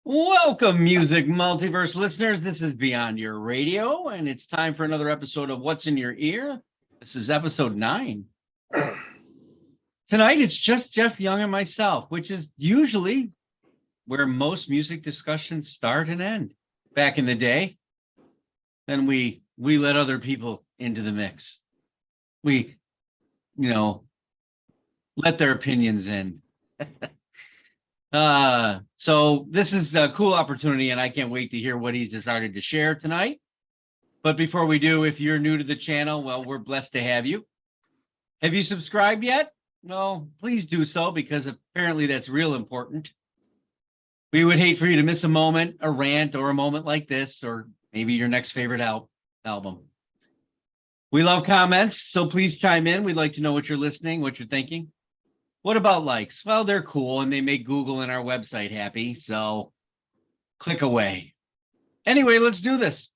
Welcome, Music Multiverse listeners. This is Beyond Your Radio, and it's time for another episode of What's in Your Ear. This is episode 9. Tonight, it's just Jeff Young and myself, which is usually where most music discussions start and end. Back in the day, then we let other people into the mix. We, let their opinions in. So this is a cool opportunity, and I can't wait to hear what he's decided to share tonight. But before we do, if you're new to the channel, well, we're blessed to have you. Have you subscribed yet? Well, please do so, because apparently that's real important. We would hate for you to miss a moment, a rant, or a moment like this, or maybe your next favorite album. We love comments, so please chime in. We'd like to know what you're listening, what you're thinking. What about likes? Well, they're cool, and they make Google and our website happy, so click away. Anyway, let's do this.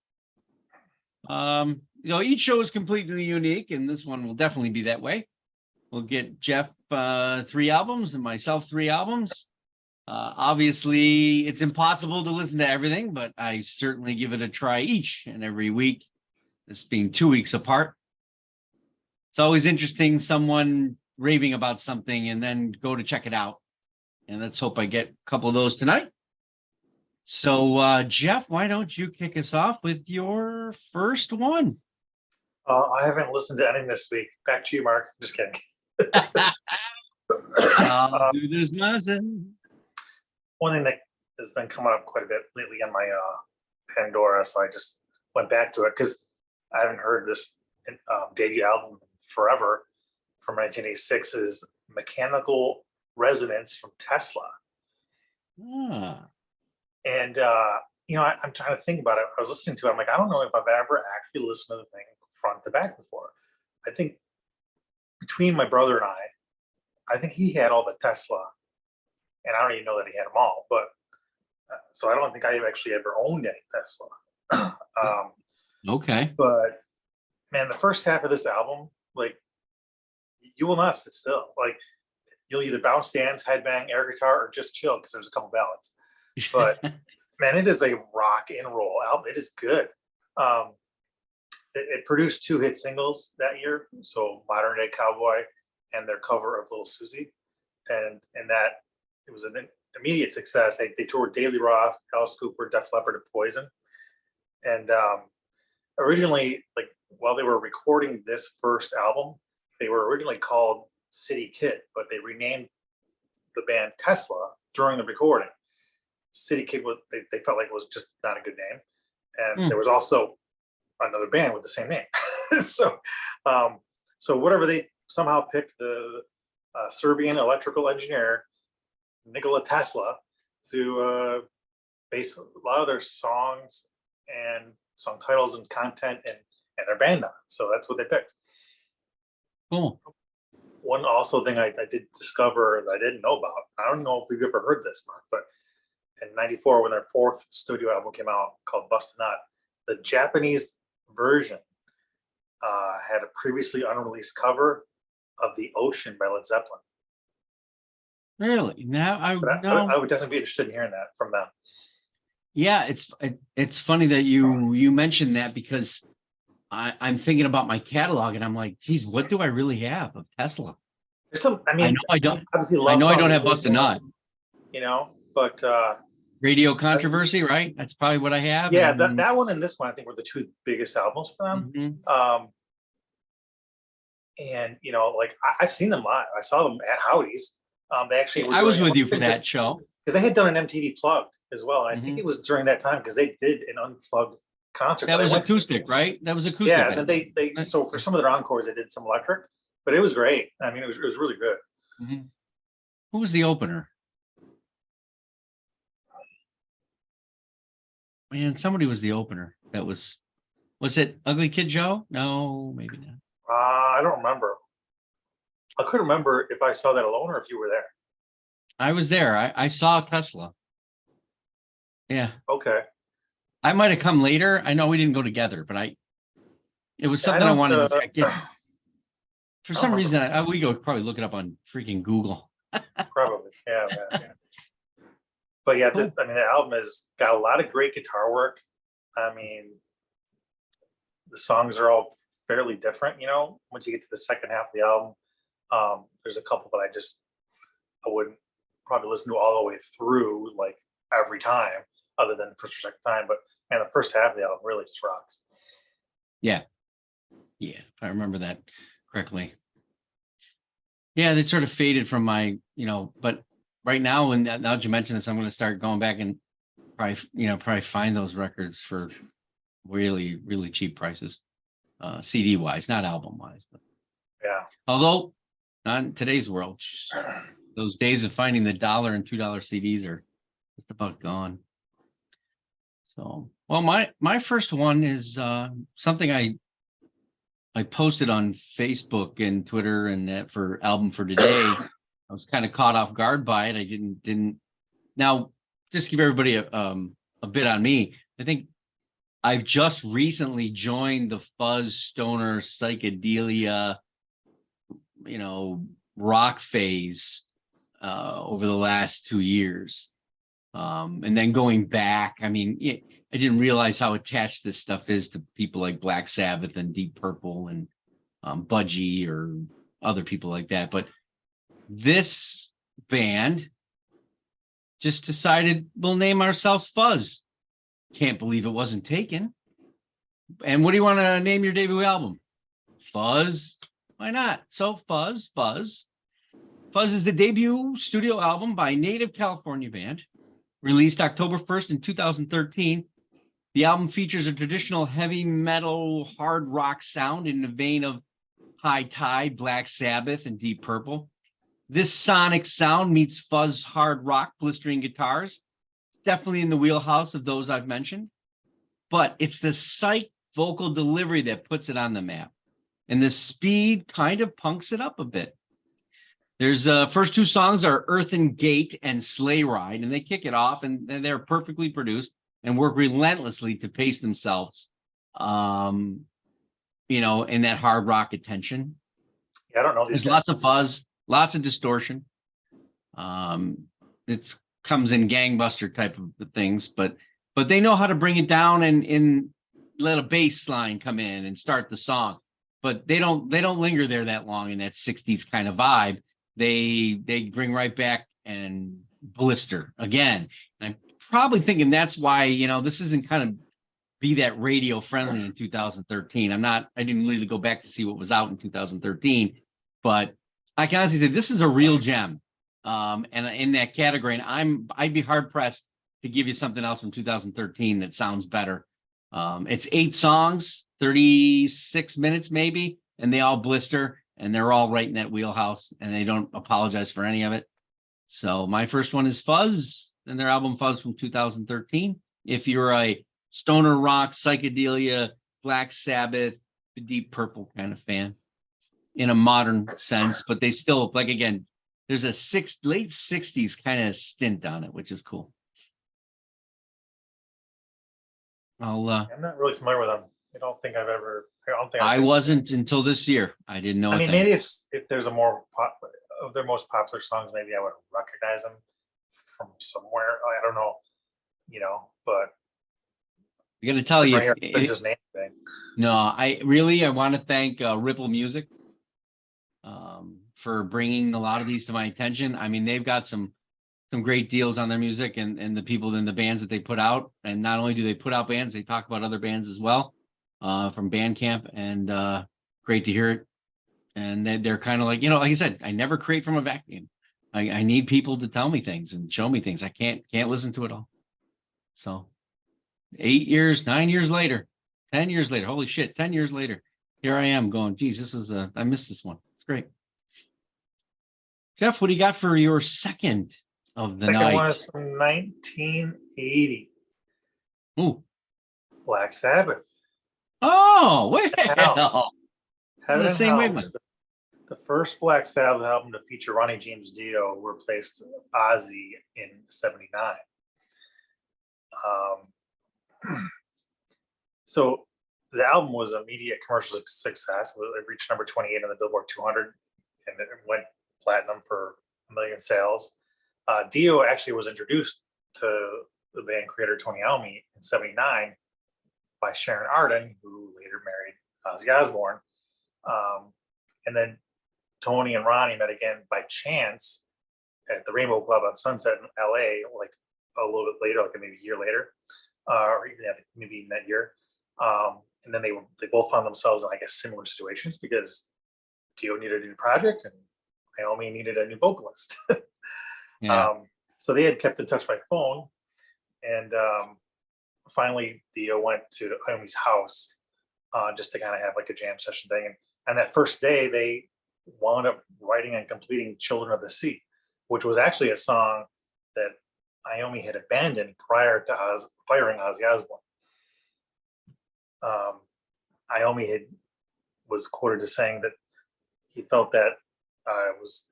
Each show is completely unique, and this one will definitely be that way. We'll get Jeff 3 albums and myself 3 albums. Obviously, it's impossible to listen to everything, but I certainly give it a try each and every week, this being 2 weeks apart. It's always interesting, someone raving about something and then go to check it out. And let's hope I get a couple of those tonight. So, Jeff, why don't you kick us off with your first one? I haven't listened to anything this week. Back to you, Mark. Just kidding. There's nothing. One thing that has been coming up quite a bit lately on my Pandora, so I just went back to it because I haven't heard this debut album forever. From 1986 is Mechanical Resonance from Tesla. And, I'm trying to think about it. I was listening to it. I'm like, I don't know if I've ever actually listened to the thing front to back before. I think between my brother and I think he had all the Tesla. And I don't even know that he had them all. But so I don't think I actually ever owned any Tesla. Okay. But, man, the first half of this album, like, you will not sit still. Like, you'll either bounce, dance, headbang, air guitar, or just chill because there's a couple ballads. But man, it is a rock and roll album. It is good. It produced 2 hit singles that year. So Modern Day Cowboy and their cover of Little Susie. And that it was an immediate success. They toured Daily Roth, Alice Cooper, Def Leppard, and Poison. And originally, like, while they were recording this first album, they were originally called City Kid, but they renamed the band Tesla during the recording. City Kid, they felt like it was just not a good name. And there was also another band with the same name. So whatever, they somehow picked the Serbian electrical engineer, Nikola Tesla, to base a lot of their songs and song titles and content and their band on. So that's what they picked. Cool. One also thing I did discover that I didn't know about, I don't know if we've ever heard this, Mark, but in 94, when their 4th studio album came out called Bust a Nut, the Japanese version had a previously unreleased cover of The Ocean by Led Zeppelin. Really? Now I would definitely be interested in hearing that from them. Yeah, it's funny that you mentioned that, because I'm thinking about my catalog and I'm like, geez, what do I really have of Tesla? There's some, I know I don't. Obviously, I know I don't have Bust a Nut. But Radio Controversy, right? That's probably what I have. Yeah, that one and this one I think were the 2 biggest albums for them. Mm-hmm. And like I've seen them live. I saw them at Howdy's. They actually. I was with you for that show because they had done an MTV Plugged as well. And I think it was during that time because they did an unplugged concert. That was acoustic, right? That was acoustic. Yeah, and then they so for some of their encores they did some electric, but it was great. I mean, it was really good. Mm-hmm. Who was the opener? Man, somebody was the opener. That was it Ugly Kid Joe? No, maybe not. I don't remember. I couldn't remember if I saw that alone or if you were there. I was there. I saw Tesla. Yeah. Okay. I might have come later. I know we didn't go together, but it was something I wanted to check in. For some reason, we go probably look it up on freaking Google. Probably, yeah. But yeah, this, I mean, the album has got a lot of great guitar work. I mean, the songs are all fairly different, once you get to the second half of the album. There's a couple that I wouldn't probably listen to all the way through, like every time, other than the first or second time. But man, the first half of the album really just rocks. Yeah. Yeah, if I remember that correctly. Yeah, they sort of faded from my, but right now, now that you mention this, I'm going to start going back and probably find those records for really, really cheap prices, CD wise, not album wise. But Yeah. although not in today's world, those days of finding the $1 and $2 CDs are just about gone. So, well, my first one is something I posted on Facebook and Twitter and that for album for today. I was kind of caught off guard by it. I didn't. Now, just to give everybody a bit on me. I think I've just recently joined the fuzz stoner psychedelia, rock phase over the last 2 years. And then going back, I mean, I didn't realize how attached this stuff is to people like Black Sabbath and Deep Purple and Budgie or other people like that. But this band just decided we'll name ourselves Fuzz. Can't believe it wasn't taken. And what do you want to name your debut album? Fuzz? Why not? So Fuzz. Fuzz is the debut studio album by native California band, released October 1st in 2013. The album features a traditional heavy metal hard rock sound in the vein of High Tide, Black Sabbath, and Deep Purple. This sonic sound meets fuzz hard rock blistering guitars. Definitely in the wheelhouse of those I've mentioned. But it's the psych vocal delivery that puts it on the map. And the speed kind of punks it up a bit. There's first two songs are Earthen Gate and Sleigh Ride, and they kick it off, and they're perfectly produced and work relentlessly to pace themselves, in that hard rock attention. Yeah, I don't know. There's lots of fuzz, lots of distortion. It comes in gangbuster type of things, but they know how to bring it down and let a bass line come in and start the song. But they don't linger there that long in that 60s kind of vibe. They bring right back and blister again. And I'm probably thinking that's why, this isn't kind of be that radio friendly in 2013. I didn't really go back to see what was out in 2013, but I can honestly say this is a real gem. And in that category, and I'd be hard pressed to give you something else from 2013 that sounds better. It's 8 songs, 36 minutes maybe, and they all blister. And they're all right in that wheelhouse, and they don't apologize for any of it. So my first one is Fuzz, and their album Fuzz from 2013. If you're a stoner rock, psychedelia, Black Sabbath, Deep Purple kind of fan, in a modern sense, but they still, like, again, there's a late 60s kind of stint on it, which is cool. I'm not really familiar with them. I wasn't until this year. I didn't know. I mean, maybe if there's a more of their most popular songs, maybe I would recognize them from somewhere. I don't know, but I got to tell you, just name thing. No, I want to thank Ripple Music for bringing a lot of these to my attention. I mean, they've got some great deals on their music and the people in the bands that they put out. And not only do they put out bands, they talk about other bands as well. From Bandcamp, and great to hear it. And they're kind of like, like I said, I never create from a vacuum. I need people to tell me things and show me things. I can't listen to it all. So 8 years, 9 years later, 10 years later, holy shit, 10 years later, here I am going, geez, I missed this one. It's great. Jeff, what do you got for your second of the night? Second one is from 1980. Ooh. Black Sabbath. Oh, well. Heaven The and same Hell way, was the first Black Sabbath album to feature Ronnie James Dio, who replaced Ozzy in '79. So the album was an immediate commercial success. It reached number 28 on the Billboard 200, and it went platinum for 1 million sales. Dio actually was introduced to the band creator Tony Iommi in '79 by Sharon Arden, who later married Ozzy Osbourne. And then Tony and Ronnie met again by chance at the Rainbow Club on Sunset in LA, like a little bit later, like maybe a year later, or even maybe even that year. And then they both found themselves in, I guess, similar situations because Dio needed a new project and Iommi needed a new vocalist. Yeah. So they had kept in touch by phone, and finally Dio went to Iommi's house just to kind of have like a jam session thing. And that first day, they wound up writing and completing "Children of the Sea," which was actually a song that Iommi had abandoned prior to firing Ozzy Osbourne. Iommi was quoted as saying that he felt that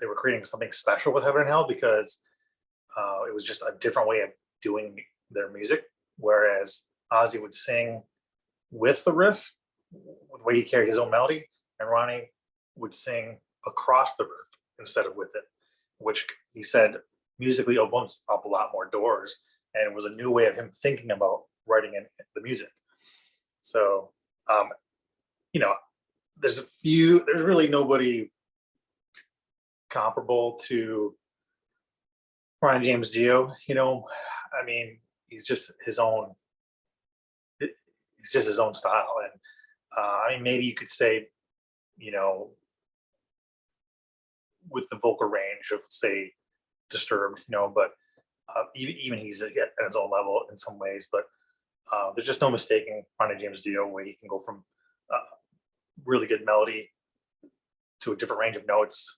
they were creating something special with Heaven and Hell because it was just a different way of doing their music, whereas Ozzy would sing with the riff, the way he carried his own melody, and Ronnie would sing across the riff instead of with it, which he said musically opens up a lot more doors, and it was a new way of him thinking about writing in the music. So, there's really nobody comparable to Ronnie James Dio. I mean, he's just his own style. And I mean, maybe you could say, with the vocal range of, say, Disturbed, but even he's at his own level in some ways. But there's just no mistaking Ronnie James Dio, where he can go from really good melody to a different range of notes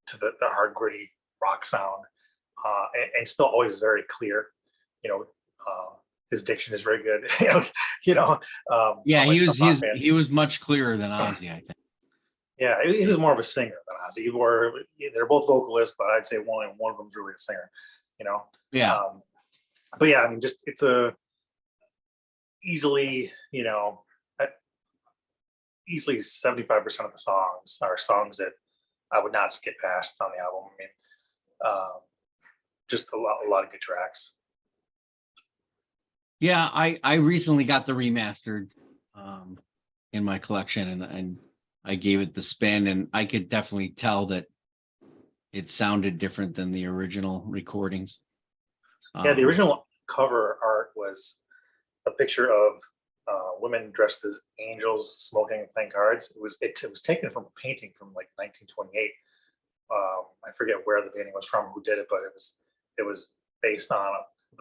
to the hard, gritty rock sound, and still always very clear. His diction is very good. Yeah, he was much clearer than Ozzy, I think. Yeah, he was more of a singer than Ozzy. They're both vocalists, but I'd say one of them's really a singer. Yeah. But yeah, I mean, just it's a easily 75% of the songs are songs that I would not skip past on the album. I mean, just a lot of good tracks. Yeah, I recently got the remastered in my collection, and I gave it the spin, and I could definitely tell that it sounded different than the original recordings. Yeah, the original cover art was a picture of women dressed as angels smoking playing cards. It was taken from a painting from like 1928. I forget where the painting was from, who did it, but it was based on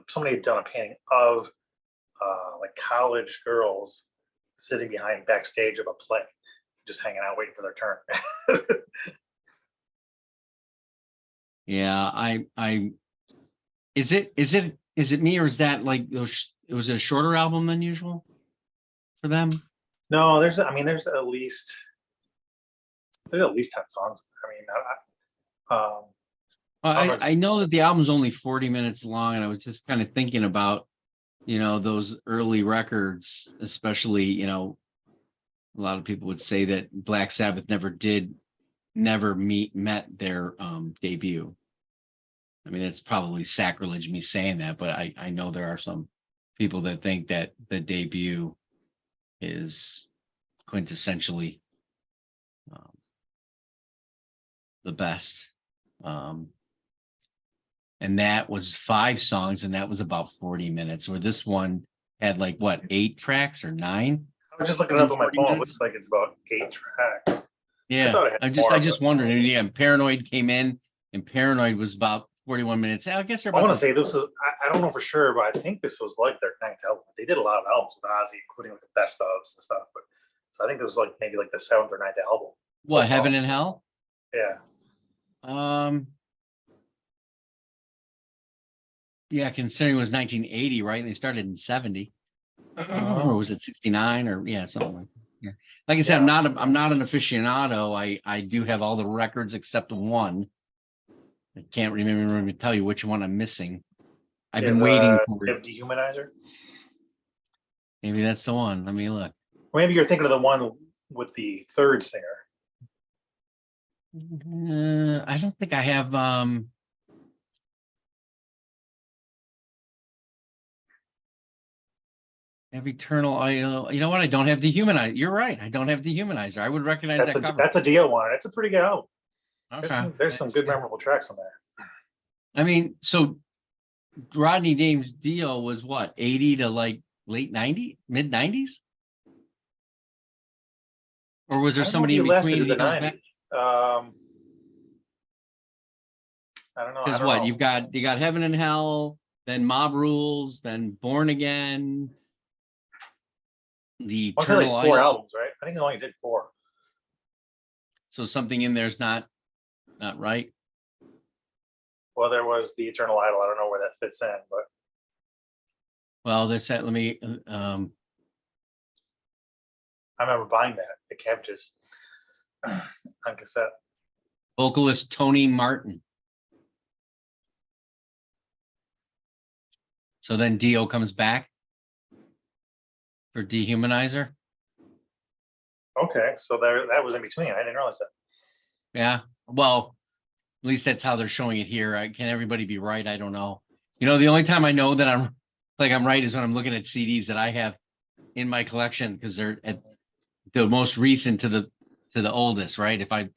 somebody had done a painting of like college girls sitting behind backstage of a play, just hanging out waiting for their turn. Yeah, I is it me, or is that like it was a shorter album than usual for them? No, there's at least 10 songs. I know that the album's only 40 minutes long, and I was just kind of thinking about, those early records, especially, a lot of people would say that Black Sabbath never met their debut. I mean, it's probably sacrilege me saying that, but I know there are some people that think that the debut is quintessentially the best. And that was 5 songs, and that was about 40 minutes, where this one had like, what, 8 tracks or 9? I was just looking it up on my phone. It looks like it's about 8 tracks. Yeah, I just wondered. And yeah, Paranoid came in, and Paranoid was about 41 minutes. I guess they're about. I want to say this is. I don't know for sure, but I think this was like their 9th album. They did a lot of albums with Ozzy, including like the best ofs and stuff. But so I think it was like maybe like the 7th or 9th album. What, Heaven and Hell? Yeah. Yeah, considering it was 1980, right? And they started in 70. Or was it 69? Or yeah, something like that. Yeah. Like I said, I'm not an aficionado. I do have all the records except one. I can't remember to tell you which one I'm missing. I've been waiting for it. Dehumanizer. Maybe that's the one. Let me look. Or maybe you're thinking of the one with the 3rd singer. I don't think I have. Have Eternal Idol. You know what? I don't have Dehumanizer. You're right. I don't have Dehumanizer. I would recognize That's that a cover. that's a Dio one. It's a pretty good album. Okay. There's some good memorable tracks on there. I mean, so Rodney James Dio was what, 80 to like late 90s, mid 90s? Or was there I don't know if somebody he in lasted between? to the 90s. I don't know. Because what, you got Heaven and Hell, then Mob Rules, then Born Again, the I say like Eternal 4 Idol. albums, right? I think he only did 4. So something in there's not right. Well, there was the Eternal Idol. I don't know where that fits in, but Well, that's that. Let me. I remember buying that at Cabbages on cassette. Vocalist Tony Martin. So then Dio comes back for Dehumanizer. Okay, so that was in between. I didn't realize that. Yeah. Well, at least that's how they're showing it here. Can everybody be right? I don't know. You know, the only time I know that I'm right is when I'm looking at CDs that I have in my collection, because they're at the most recent to the oldest, right? If I,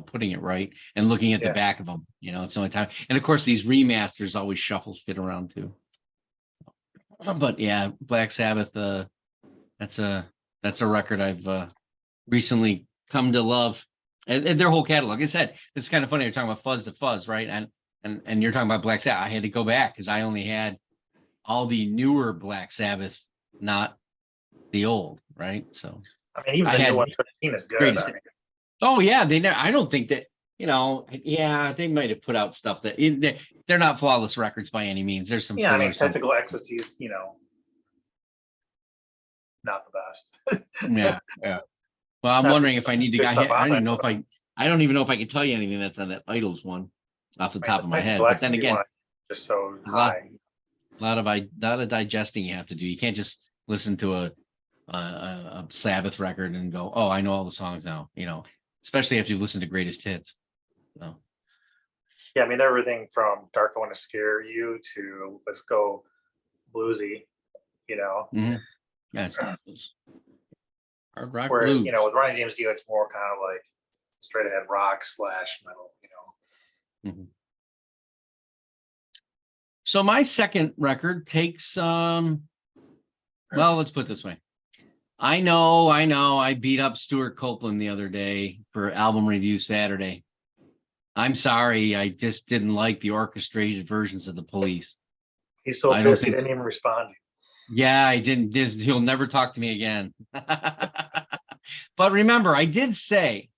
putting it right and looking at the back of them, it's the only time. And of course, these remasters always shuffle fit around too. But yeah, Black Sabbath, that's a record I've recently come to love, and their whole catalog. Like I said, it's kind of funny. You're talking about Fuzz to Fuzz, right? And you're talking about Black Sabbath. I had to go back because I only had all the newer Black Sabbath, not the old, right? So I mean, even the new one is good. I mean, oh yeah, I don't think that. Yeah, they might have put out stuff that they're not flawless records by any means. There's some. Yeah, I mean, Tentacle Ecstasy is, not the best. Yeah. Well, I'm wondering if I need to. I don't even know if I can tell you anything that's on that Idols one off the top of my head. But then again, just so high. A lot of digesting you have to do. You can't just listen to a Sabbath record and go, oh, I know all the songs now. Especially if you listen to Greatest Hits. So. Yeah, I mean, everything from Dark I Want to Scare You to Let's Go Bluesy, Mm-hmm. Yeah, it's hard rock. Whereas, blues. with Ronnie James Dio, it's more kind of like straight ahead rock / metal, Mm-hmm. So my second record takes well, let's put it this way. I know I beat up Stuart Copeland the other day for Album Review Saturday. I'm sorry, I just didn't like the orchestrated versions of The Police. He's so pissed he didn't even respond. Yeah, I didn't. He'll never talk to me again. But remember, I did say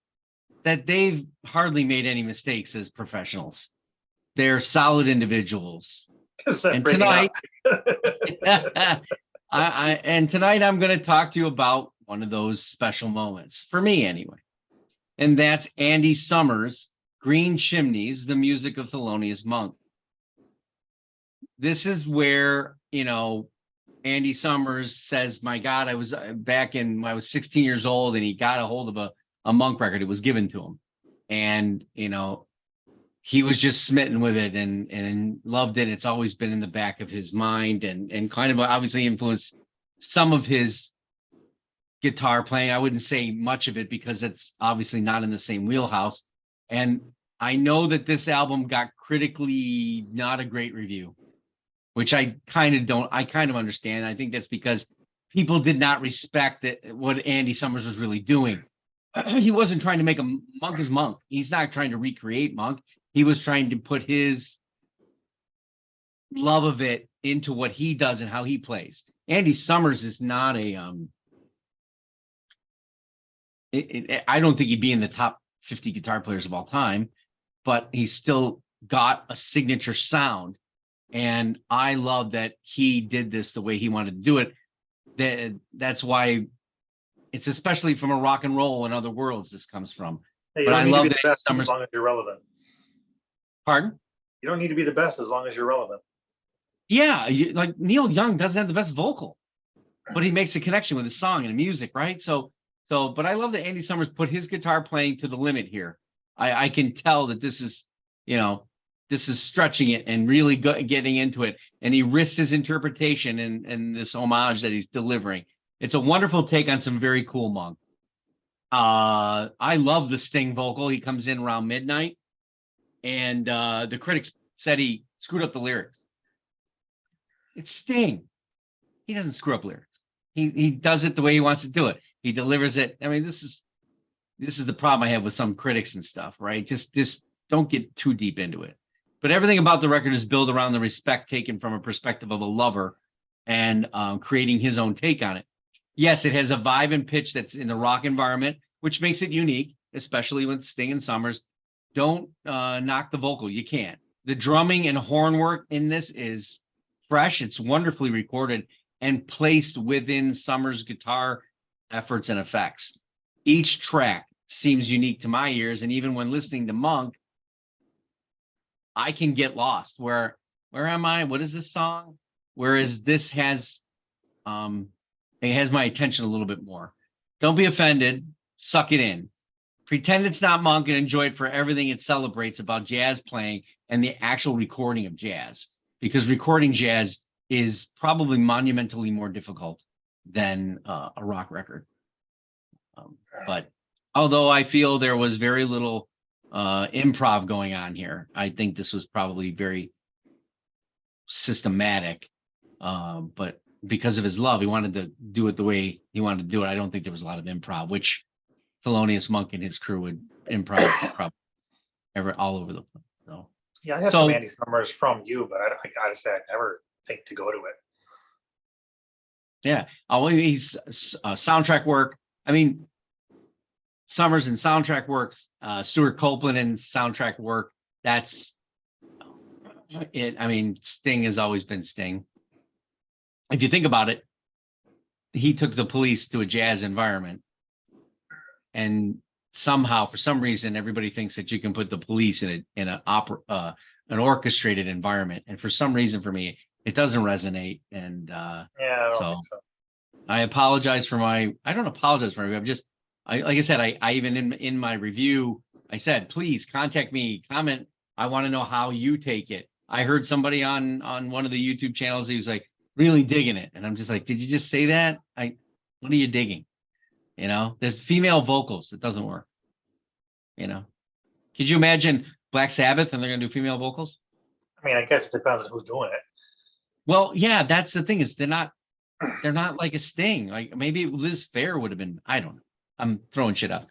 that they've hardly made any mistakes as professionals. They're solid individuals. And tonight, tonight I'm going to talk to you about one of those special moments, for me anyway. And that's Andy Summers' Green Chimneys, the music of Thelonious Monk. This is where, Andy Summers says, my God, I was back when I was 16 years old and he got a hold of a Monk record. It was given to him. And, he was just smitten with it and loved it. It's always been in the back of his mind and kind of obviously influenced some of his guitar playing. I wouldn't say much of it because it's obviously not in the same wheelhouse. And I know that this album got critically not a great review, which I kind of understand. I think that's because people did not respect what Andy Summers was really doing. He wasn't trying to make a Monk as Monk. He's not trying to recreate Monk. He was trying to put his love of it into what he does and how he plays. Andy Summers is not I don't think he'd be in the top 50 guitar players of all time, but he's still got a signature sound. And I love that he did this the way he wanted to do it. That's why it's especially from a rock and roll and other worlds this comes from. Hey, but I love that best as long as you're relevant. Pardon? You don't need to be the best as long as you're relevant. Yeah, like Neil Young doesn't have the best vocal, but he makes a connection with his song and the music, right? But I love that Andy Summers put his guitar playing to the limit here. I can tell that this this is stretching it and really getting into it. And he risked his interpretation and this homage that he's delivering. It's a wonderful take on some very cool Monk. I love the Sting vocal. He comes in around midnight, and the critics said he screwed up the lyrics. It's Sting. He doesn't screw up lyrics. He does it the way he wants to do it. He delivers it. I mean, this is the problem I have with some critics and stuff, right? Just don't get too deep into it. But everything about the record is built around the respect taken from a perspective of a lover and creating his own take on it. Yes, it has a vibe and pitch that's in the rock environment, which makes it unique, especially with Sting and Summers. Don't knock the vocal. You can't. The drumming and horn work in this is fresh. It's wonderfully recorded and placed within Summers' guitar efforts and effects. Each track seems unique to my ears, and even when listening to Monk, I can get lost. Where am I? What is this song? Whereas this has it has my attention a little bit more. Don't be offended. Suck it in. Pretend it's not Monk and enjoy it for everything it celebrates about jazz playing and the actual recording of jazz. Because recording jazz is probably monumentally more difficult than a rock record. But although I feel there was very little improv going on here, I think this was probably very systematic. But because of his love, he wanted to do it the way he wanted to do it. I don't think there was a lot of improv, which Thelonious Monk and his crew would improv probably all over the place. So yeah, I have some Andy Summers from you, but I gotta say, I never think to go to it. Yeah, always soundtrack work. I mean, Summers and soundtrack works. Stuart Copeland and soundtrack work. That's it. I mean, Sting has always been Sting. If you think about it, he took the Police to a jazz environment, and somehow, for some reason, everybody thinks that you can put the Police in an opera, an orchestrated environment, and for some reason, for me, it doesn't resonate. And yeah, I don't think so. I apologize for my. I don't apologize for my. I'm just. Like I said, I even in my review, I said, please contact me, comment. I want to know how you take it. I heard somebody on one of the YouTube channels. He was like, really digging it. And I'm just like, did you just say that? What are you digging? You know, there's female vocals. It doesn't work. You know, could you imagine Black Sabbath and they're going to do female vocals? I mean, I guess it depends on who's doing it. Well, yeah, that's the thing is they're not like a Sting. Like maybe Liz Phair would have been, I don't know. I'm throwing shit out.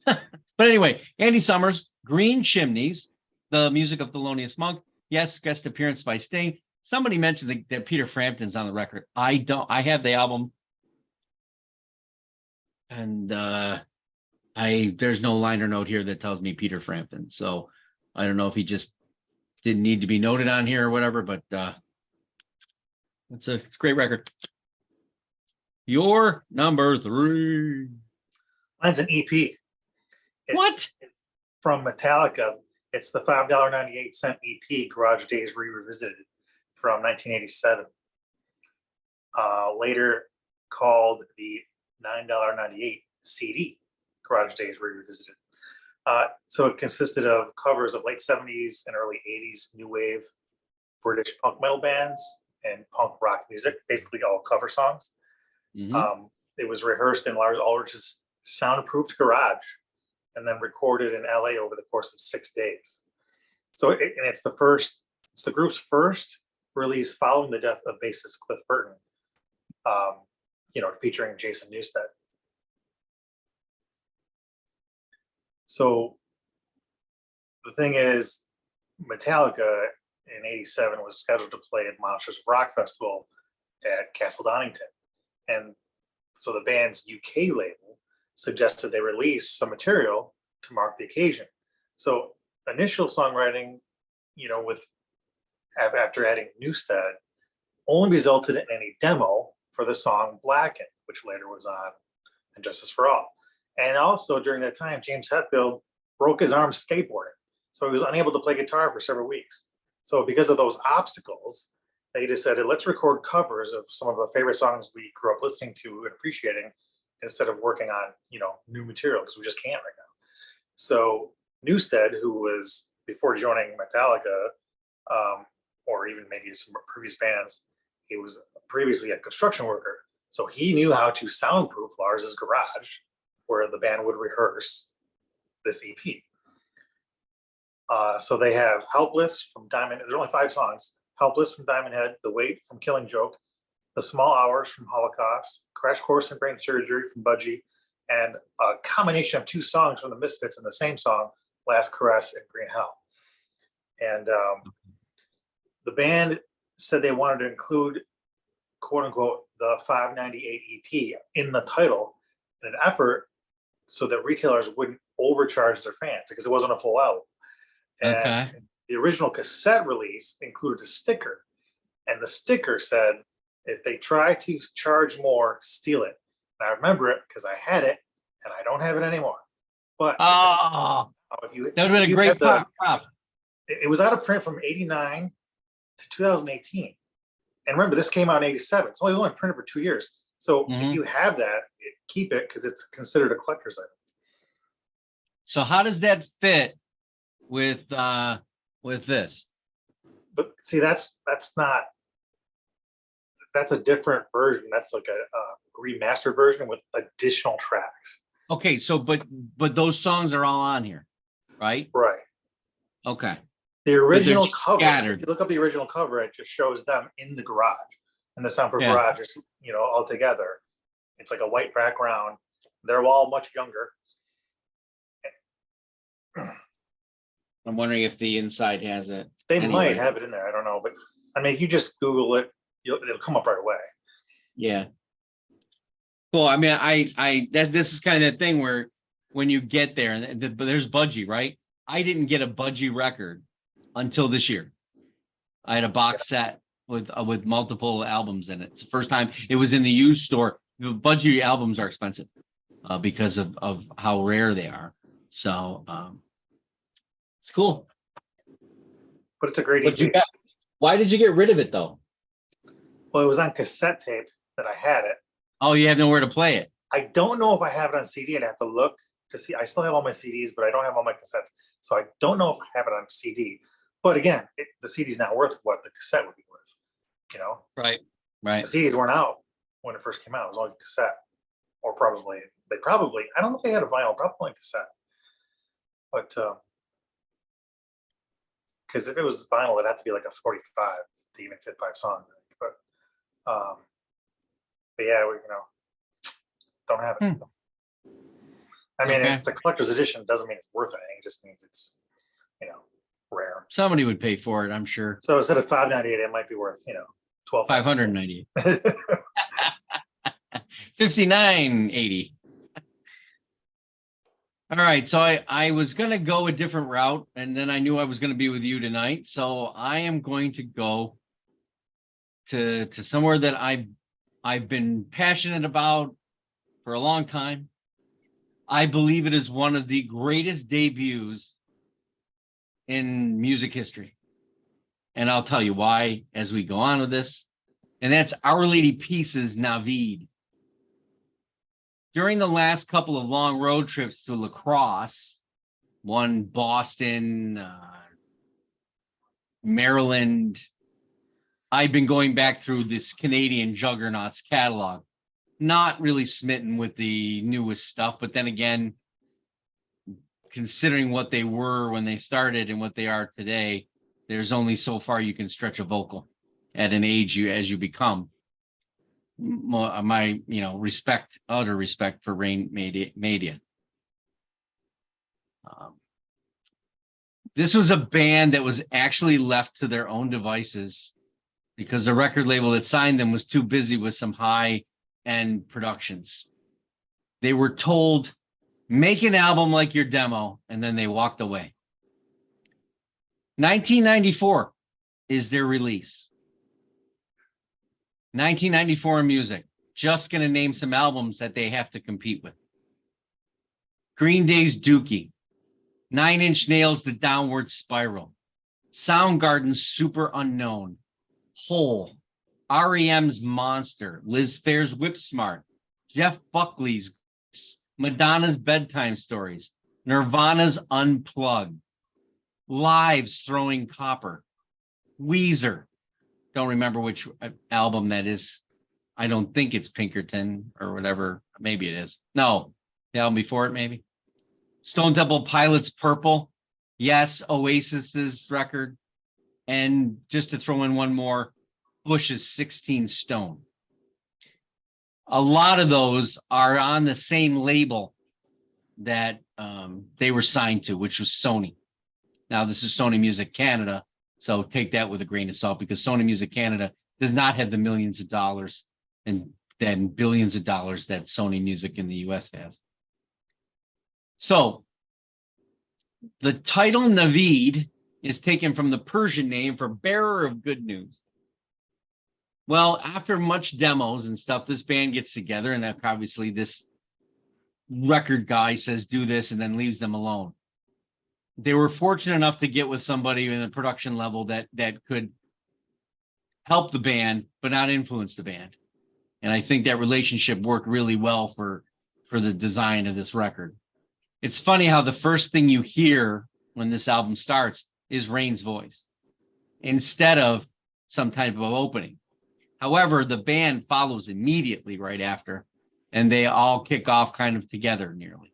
But anyway, Andy Summers, Green Chimneys, the music of Thelonious Monk. Yes, guest appearance by Sting. Somebody mentioned that Peter Frampton's on the record. I don't. I have the album, and there's no liner note here that tells me Peter Frampton. So I don't know if he just didn't need to be noted on here or whatever. But it's a great record. Your number 3. Mine's an EP. What? From Metallica. It's the $5.98 EP, Garage Days Re-Revisited, from 1987. Later called the $9.98 CD, Garage Days Re-Revisited. So it consisted of covers of late 70s and early 80s new wave British punk metal bands and punk rock music, basically all cover songs. Mm-hmm. It was rehearsed in Lars Ulrich's soundproofed garage and then recorded in LA over the course of 6 days. So it's the group's first release following the death of bassist Cliff Burton, featuring Jason Newsted. So the thing is, Metallica in '87 was scheduled to play at Monsters of Rock Festival at Castle Donington. And so the band's UK label suggested they release some material to mark the occasion. So initial songwriting, after adding Newsted, only resulted in a demo for the song Blackened, which later was on And Justice for All. And also during that time, James Hetfield broke his arm skateboarding. So he was unable to play guitar for several weeks. So because of those obstacles, they decided, let's record covers of some of the favorite songs we grew up listening to and appreciating instead of working on, new material, because we just can't right now. So Newsted, who was, before joining Metallica, or even maybe some previous bands. He was previously a construction worker, so he knew how to soundproof Lars's garage, where the band would rehearse this EP. So they have Helpless from Diamond. There's only 5 songs. Helpless from Diamond Head, The Weight from Killing Joke, The Small Hours from Holocaust, Crash Course in Brain Surgery from Budgie, and a combination of 2 songs from the Misfits in the same song, Last Caress and Green Hell. And the band said they wanted to include, quote unquote, the 598 EP in the title in an effort so that retailers wouldn't overcharge their fans, because it wasn't a full album. And Okay. the original cassette release included a sticker, and the sticker said, if they try to charge more, steal it. And I remember it because I had it, and I don't have it anymore. But Oh, if you, that would have been a you great had the- prop. it was out of print from 89 to 2018. And remember, this came out in 87. It's only printed for 2 years. So Mhm. if you have that, keep it, because it's considered a collector's item. So how does that fit with this? But see, that's a different version. That's like a remastered version with additional tracks. Okay, so but those songs are all on here, right? Right. Okay. The original just cover, scattered. if you look up the original cover, it just shows them in the garage. And the soundproof Yeah. garage is, all together. It's like a white background. They're all much younger. I'm wondering if the inside has it. They Anyway. might have it in there. I don't know. But I mean, if you just Google it, it'll come up right away. Yeah. Cool. I mean, this is kind of the thing where when you get there, but there's Budgie, right? I didn't get a Budgie record until this year. I had a box set with multiple albums in it. It's the first time it was in the used store. The Budgie albums are expensive because of how rare they are. So it's cool. But it's a great But EP. why did you get rid of it though? Well, it was on cassette tape that I had it. Oh, you have nowhere to play it. I don't know if I have it on CD. I'd have to look to see. I still have all my CDs, but I don't have all my cassettes. So I don't know if I have it on CD. But again, the CD's not worth what the cassette would be worth. Right. Right. The CDs weren't out when it first came out. It was only cassette, or I don't know if they had a vinyl, probably cassette. But because if it was vinyl, it'd have to be like a 45 to even fit 5 songs. I think. But yeah, don't have it. I mean, Okay. if it's a collector's edition, it doesn't mean it's worth anything. It just means it's, rare. Somebody would pay for it, I'm sure. So instead of $5.98, it might be worth, $12. 590. 59.80. All right, so I was gonna go a different route, and then I knew I was gonna be with you tonight. So I am going to go to somewhere that I've been passionate about for a long time. I believe it is one of the greatest debuts in music history. And I'll tell you why as we go on with this. And that's Our Lady Peace's Naveed. During the last couple of long road trips to La Crosse, one Boston, Maryland, I've been going back through this Canadian Juggernauts catalog, not really smitten with the newest stuff, but then again, considering what they were when they started and what they are today, there's only so far you can stretch a vocal at an age as you become. My utter respect for Rain Media. This was a band that was actually left to their own devices because the record label that signed them was too busy with some high-end productions. They were told, make an album like your demo, and then they walked away. 1994 is their release. 1994 in music. Just going to name some albums that they have to compete with. Green Day's Dookie. 9 Inch Nails' The Downward Spiral. Soundgarden's Super Unknown. Hole. REM's Monster. Liz Phair's Whip Smart. Jeff Buckley's Madonna's Bedtime Stories. Nirvana's Unplugged. Live's Throwing Copper. Weezer. Don't remember which album that is. I don't think it's Pinkerton or whatever. Maybe it is. No, the album before it, maybe. Stone Temple Pilots, Purple. Yes, Oasis's record. And just to throw in one more, Bush's 16 Stone. A lot of those are on the same label that they were signed to, which was Sony. Now, this is Sony Music Canada, so take that with a grain of salt, because Sony Music Canada does not have the millions of dollars and then billions of dollars that Sony Music in the US has. So the title Naveed is taken from the Persian name for bearer of good news. Well, after much demos and stuff, this band gets together, and obviously this record guy says, do this, and then leaves them alone. They were fortunate enough to get with somebody in the production level that could help the band, but not influence the band. And I think that relationship worked really well for the design of this record. It's funny how the first thing you hear when this album starts is Rain's voice instead of some type of opening. However, the band follows immediately right after, and they all kick off kind of together nearly.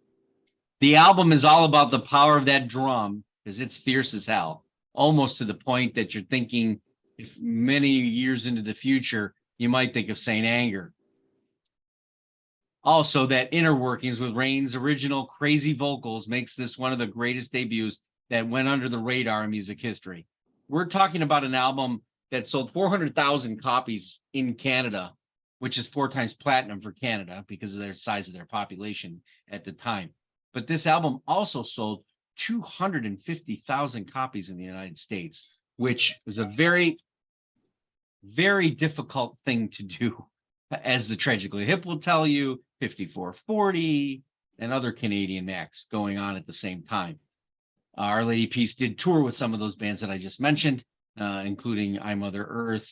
The album is all about the power of that drum, because it's fierce as hell, almost to the point that you're thinking, if many years into the future, you might think of Saint Anger. Also, that inner workings with Rain's original crazy vocals makes this one of the greatest debuts that went under the radar in music history. We're talking about an album that sold 400,000 copies in Canada, which is 4 times platinum for Canada because of their size of their population at the time. But this album also sold 250,000 copies in the United States, which is a very, very difficult thing to do, as the Tragically Hip will tell you, 5440, and other Canadian acts going on at the same time. Our Lady Peace did tour with some of those bands that I just mentioned, including I Mother Earth,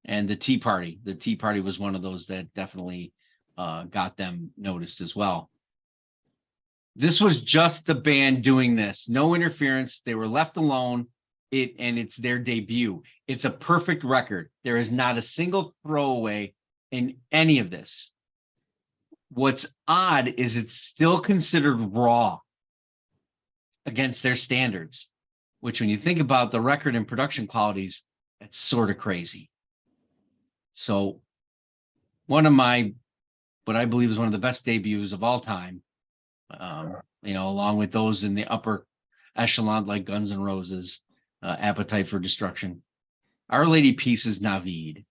and the Tea Party. The Tea Party was one of those that definitely got them noticed as well. This was just the band doing this. No interference. They were left alone. And it's their debut. It's a perfect record. There is not a single throwaway in any of this. What's odd is it's still considered raw against their standards, which when you think about the record and production qualities, that's sort of crazy. So one of my, what I believe is one of the best debuts of all time, along with those in the upper echelon like Guns N' Roses, Appetite for Destruction. Our Lady Peace's Naveed.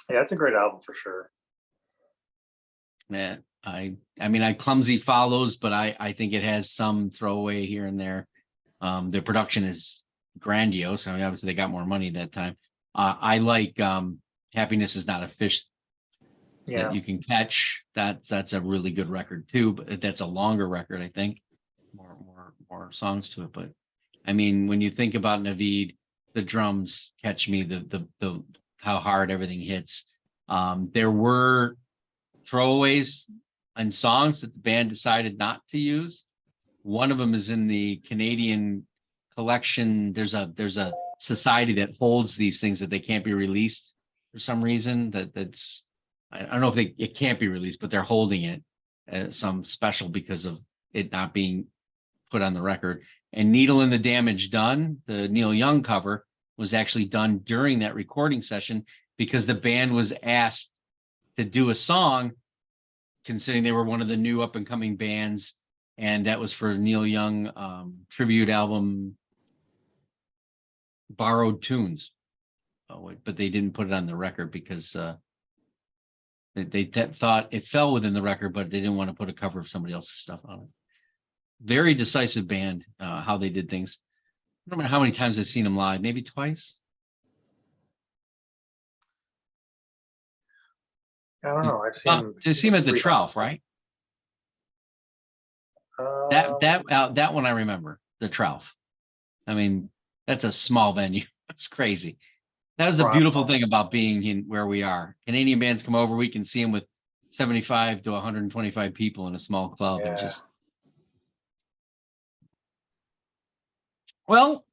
Yeah, it's a great album for sure. Man, I clumsy follows, but I think it has some throwaway here and there. The production is grandiose. I mean, obviously they got more money that time. I like Happiness Is Not a Fish That You Can Catch. That's a really good record too, but that's a longer record, I think. More songs to it, but I mean, when you think about Naveed, the drums catch me, the how hard everything hits. There were throwaways and songs that the band decided not to use. One of them is in the Canadian collection. There's a society that holds these things that they can't be released for some reason. That's I don't know if it can't be released, but they're holding it as some special because of it not being put on the record. And Needle in the Damage Done, the Neil Young cover, was actually done during that recording session because the band was asked to do a song, considering they were one of the new up and coming bands, and that was for Neil Young tribute album, Borrowed Tunes. But they didn't put it on the record because they thought it fell within the record, but they didn't want to put a cover of somebody else's stuff on it. Very decisive band, how they did things. I don't remember how many times I've seen them live, maybe twice. I don't know. I've seen them at the Trough, right? That one I remember, the Trough. I mean, that's a small venue. It's crazy. That was the beautiful thing about being in where we are. Canadian bands come over, we can see them with 75 to 125 people in a small club. Yeah. And just, well,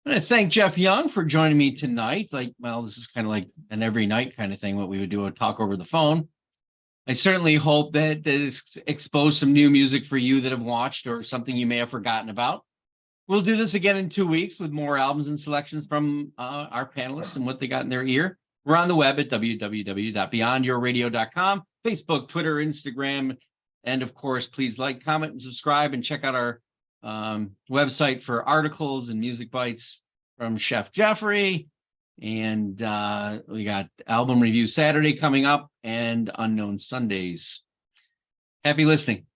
I want to thank Jeff Young for joining me tonight. This is kind of like an every night kind of thing, what we would do, a talk over the phone. I certainly hope that it's exposed some new music for you that have watched or something you may have forgotten about. We'll do this again in 2 weeks with more albums and selections from our panelists and what they got in their ear. We're on the web at www.beyondyourradio.com, Facebook, Twitter, Instagram, and of course, please like, comment, and subscribe, and check out our website for articles and music bites from Chef Jeffrey. And we got Album Review Saturday coming up and Unknown Sundays. Happy listening.